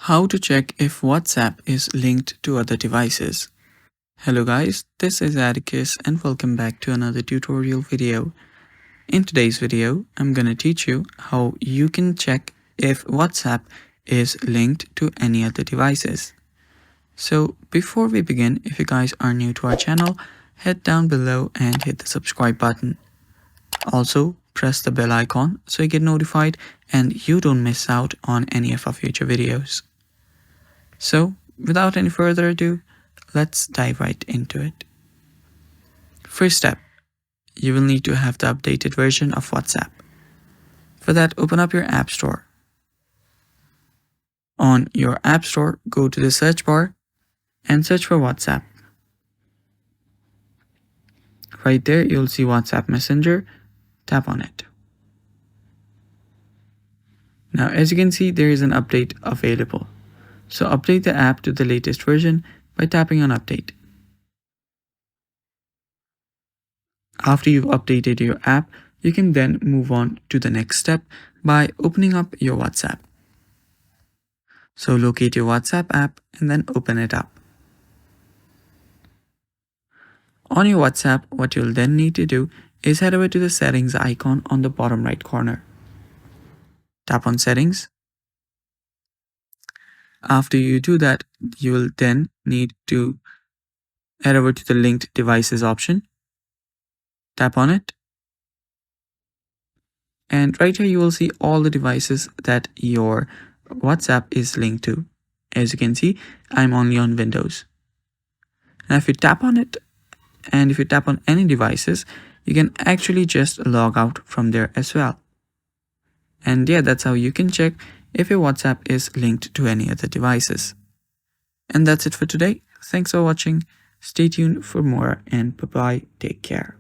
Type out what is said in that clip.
How to check if WhatsApp is linked to other devices. Hello guys, this is Atticus and welcome back to another tutorial video. In today's video, I'm gonna teach you how you can check if WhatsApp is linked to any other devices. So before we begin, if you guys are new to our channel, head down below and hit the subscribe button. Also, press the bell icon so you get notified and you don't miss out on any of our future videos. So, without any further ado, let's dive right into it. First step, you will need to have the updated version of WhatsApp. For that, open up your App Store. On your App Store, go to the search bar and search for WhatsApp. Right there, you'll see WhatsApp Messenger. Tap on it. Now, as you can see, there is an update available. So update the app to the latest version by tapping on update. After you've updated your app, you can then move on to the next step by opening up your WhatsApp. So locate your WhatsApp app and then open it up. On your WhatsApp, what you'll then need to do is head over to the settings icon on the bottom right corner. Tap on settings. After you do that, you will then need to head over to the linked devices option. Tap on it. And right here you will see all the devices that your WhatsApp is linked to. As you can see, I'm only on Windows. Now if you tap on it, and if you tap on any devices, you can actually just log out from there as well. And yeah, that's how you can check if your WhatsApp is linked to any other devices. And that's it for today. Thanks for watching. Stay tuned for more and bye-bye. Take care.